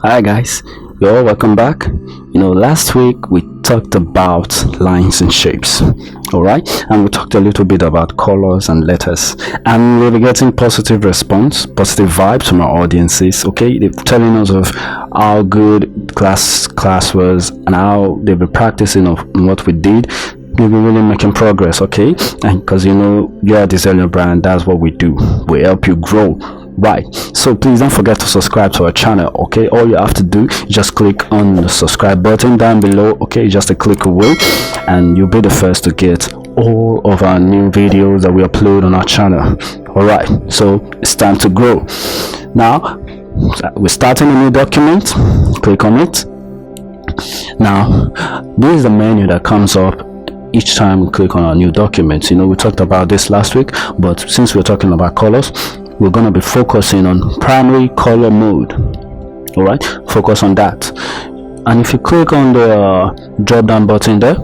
Hi guys, you're all welcome back. Last week we talked about lines and shapes, all right, and we talked a little bit about colors and letters, and we'll be getting positive response, positive vibes from our audiences. Okay, they're telling us of how good class was and how they've been practicing of what we did. We'll be really making progress, okay? And because you're a designer brand, that's what we do. We help you grow. Right, so please don't forget to subscribe to our channel. Okay, all you have to do is just click on the subscribe button down below. Okay, just a click away and you'll be the first to get all of our new videos that we upload on our channel. All right, so it's time to grow. Now we're starting a new document. Click on it. Now this is the menu that comes up each time we click on our new document. We talked about this last week, but since we're talking about colors, we're going to be focusing on primary color mode. All right, focus on that. And if you click on the drop down button there,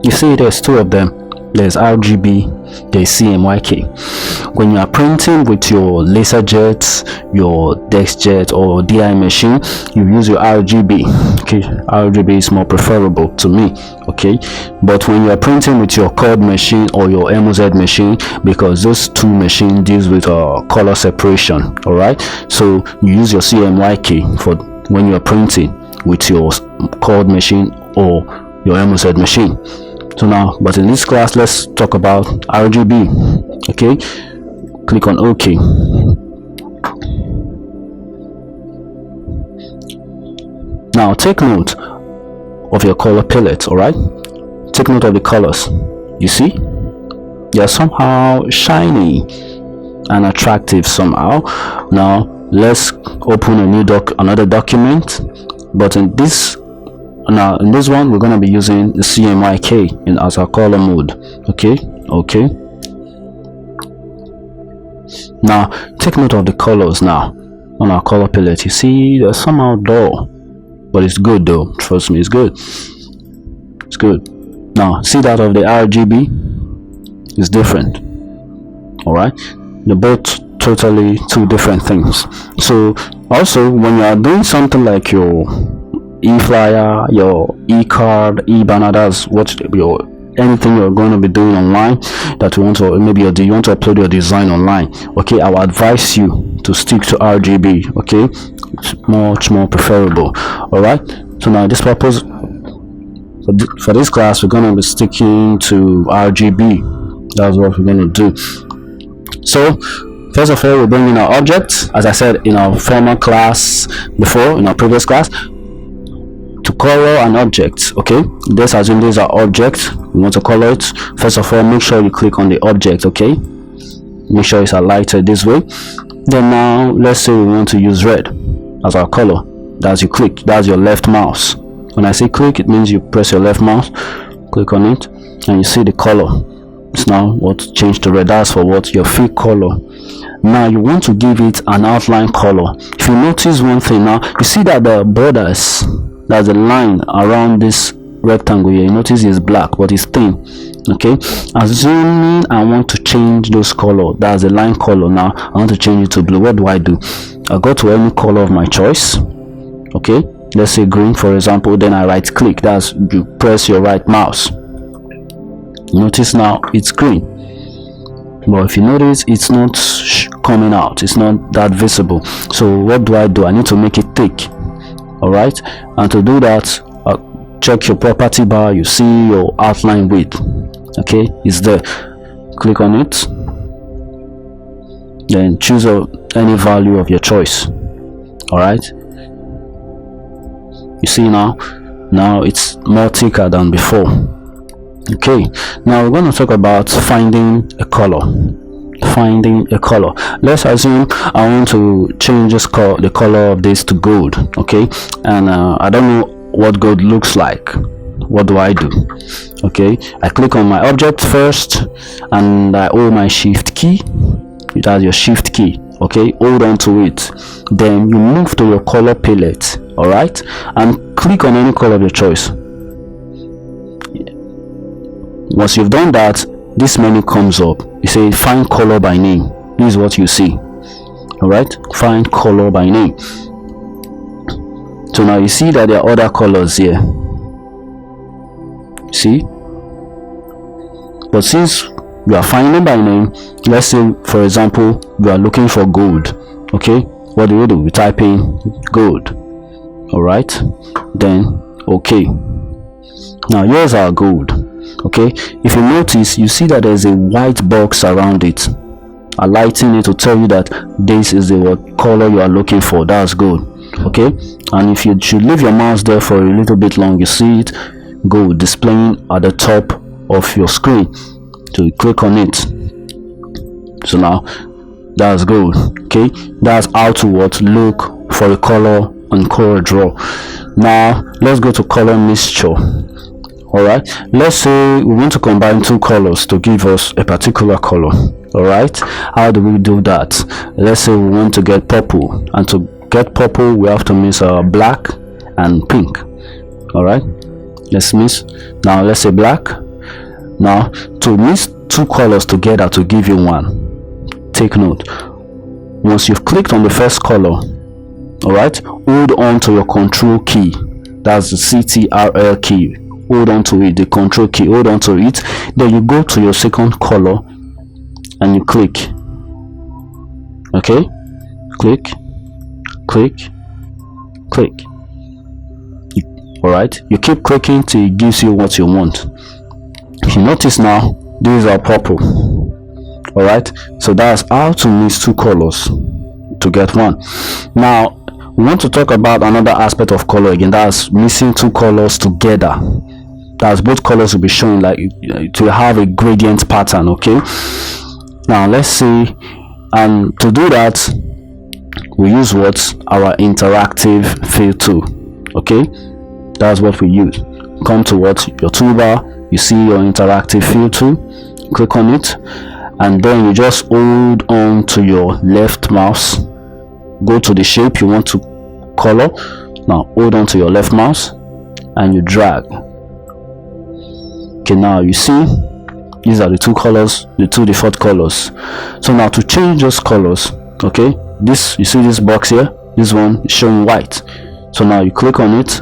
you see there's two of them. There's RGB, there's CMYK. When you are printing with your laser jets, your DexJet or DI machine, you use your RGB. Okay, RGB is more preferable to me. Okay, but when you are printing with your COD machine or your MOZ machine, because those two machines deals with color separation. All right, so you use your CMYK for when you are printing with your COD machine or your MOZ machine. So now, but in this class, let's talk about RGB. Okay, click on OK. Now take note of your color palette. All right, take note of the colors. You see, they are somehow shiny and attractive somehow. Now let's open another document, but in this one we're going to be using the CMYK as our color mode. Okay, now take note of the colors. Now on our color palette, you see they're somehow dull, but it's good though, trust me, it's good. Now see that of the RGB is different. All right, they're both totally two different things. So also when you are doing something like your e-flyer, your e-card, e-banner, that's what anything you're going to be doing online that you want to, maybe you want to upload your design online. Okay, I would advise you to stick to RGB. Okay, it's much more preferable. All right, so now this purpose for this class, we're going to be sticking to RGB. That's what we're going to do. So first of all, we're bringing our objects, as I said in our former class before, in our previous class, to color an object. Okay, let's assume these are objects. We want to color it. First of all, make sure you click on the object. Okay, make sure it's highlighted this way. Then now let's say we want to use red as our color. That's you click, that's your left mouse. When I say click, it means you press your left mouse, click on it, and you see the color. It's now what changed to red. That's for what your fill color. Now you want to give it an outline color. If you notice one thing, now you see that the borders, there's a line around this rectangle here. You notice it's black, but it's thin. Okay, assuming I want to change those color, that's the line color. Now I want to change it to blue. What do? I go to any color of my choice. Okay, let's say green for example. Then I right click, that's you press your right mouse. Notice now it's green, but if you notice it's not coming out, it's not that visible. So what do? I need to make it thick. All right, and to do that, check your property bar. You see your outline width. Okay, it's there. Click on it, then choose any value of your choice. All right, you see now it's more thicker than before. Okay, now we're going to talk about finding a color. Let's assume I want to change the color of this to gold. Okay, and I don't know what gold looks like. What do? Okay, I click on my object first and I hold my shift key. That's your shift key. Okay, hold on to it, then you move to your color palette. All right, and click on any color of your choice. Once you've done that, this menu comes up. You say find color by name. This is what you see. All right, find color by name. So now you see that there are other colors here, see. But since you are finding by name, let's say for example you are looking for gold, okay, what do? We type in gold. All right, then okay. Now here's our gold. Okay, if you notice, you see that there's a white box around it, highlighting it to tell you that this is the what color you are looking for. That's gold. Okay, and if you should leave your mouse there for a little bit long, you see it gold displaying at the top of your screen. So you click on it. So now that's gold. Okay, that's how to look for a color on CorelDRAW. Now let's go to color mixture. All right, let's say we want to combine two colors to give us a particular color. All right, how do we do that? Let's say we want to get purple, and to get purple we have to mix black and pink. All right, let's mix. Now let's say black. Now to mix two colors together to give you one, take note, once you've clicked on the first color, all right, hold on to your control key, that's the CTRL key, hold on to it, the control key, hold on to it, then you go to your second color and you click. Okay, click, click, click. All right, you keep clicking till it gives you what you want. If you notice now, these are purple. All right, so that's how to mix two colors to get one. Now we want to talk about another aspect of color again, that's mixing two colors together. That's both colors will be showing like to have a gradient pattern. Okay, now let's see, and to do that we use what? Our interactive fill tool. Okay, that's what we use. Come to what? Your toolbar, you see your interactive fill tool, click on it, and then you just hold on to your left mouse, go to the shape you want to color. Now hold on to your left mouse and you drag. Okay, now you see these are the two colors, the two default colors. So now to change those colors, okay, this, you see this box here, this one is showing white. So now you click on it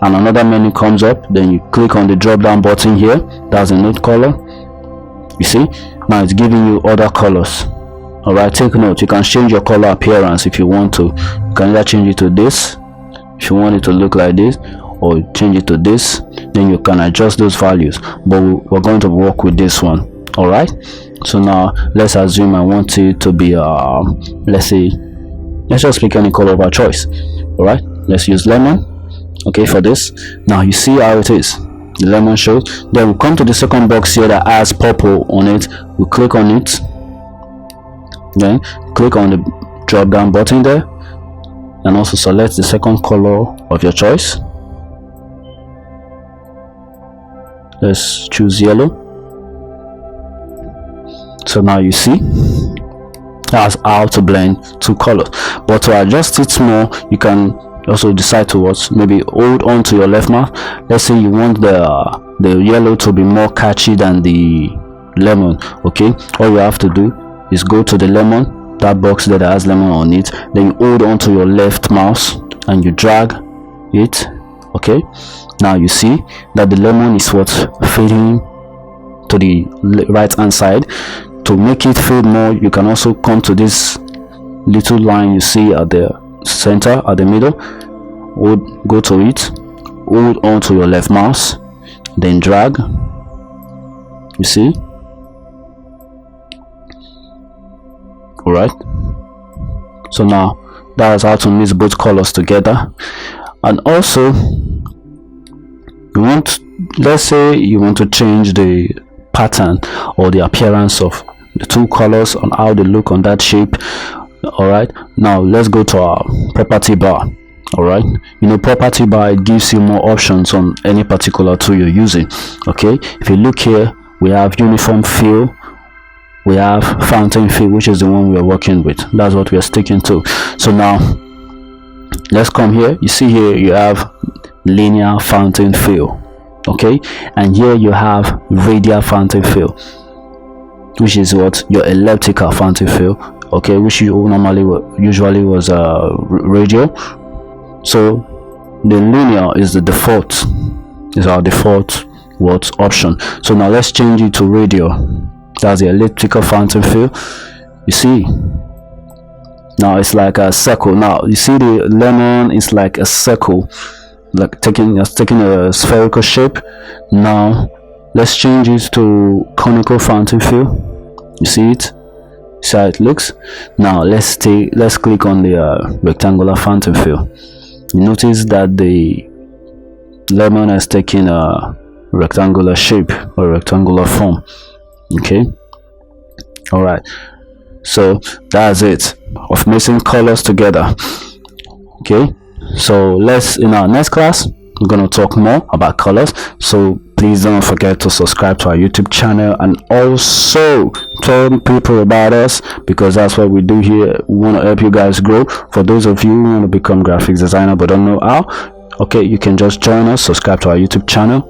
and another menu comes up, then you click on the drop down button here, that's a note color. You see, now it's giving you other colors. All right, take note, you can change your color appearance if you want to. You can either change it to this if you want it to look like this, or change it to this, then you can adjust those values, but we're going to work with this one. All right, so now let's assume I want it to be let's just pick any color of our choice. All right, let's use lemon. Okay, for this, now you see how it is, the lemon shows. Then we come to the second box here that has purple on it, we click on it, then click on the drop down button there and also select the second color of your choice. Let's choose yellow. So now you see that's how to blend two colors, but to adjust it more you can also decide to maybe hold on to your left mouse. Let's say you want the yellow to be more catchy than the lemon. Okay, all you have to do is go to the lemon, that box that has lemon on it, then you hold on to your left mouse and you drag it. Okay, now you see that the lemon is fading to the right hand side. To make it fade more, you can also come to this little line you see at the center, at the middle, go to it, hold on to your left mouse, then drag. You see, all right, so now that's how to mix both colors together. And also let's say you want to change the pattern or the appearance of the two colors on how they look on that shape. All right, now let's go to our property bar. All right, you know, property bar, it gives you more options on any particular tool you're using. Okay, if you look here, we have uniform fill, we have fountain fill, which is the one we're working with. That's what we're sticking to. So now let's come here. You see here you have linear fountain fill. Okay, and here you have radial fountain fill, which is what your elliptical fountain fill. Okay, which you normally usually was radial. So the linear is the default, is our default what option. So now let's change it to radial. That's the elliptical fountain fill. You see, now it's like a circle. Now you see the lemon is like a circle, like taking a spherical shape. Now let's change it to conical fountain fill. You see it? See how it looks? Now let's click on the rectangular fountain fill. You notice that the lemon has taken a rectangular shape or rectangular form. Okay, all right, so that's it of mixing colors together. Okay, so let's, in our next class, we're going to talk more about colors. So please don't forget to subscribe to our YouTube channel, and also tell people about us, because that's what we do here. We want to help you guys grow. For those of you who want to become graphics designer but don't know how, okay, you can just join us, subscribe to our YouTube channel,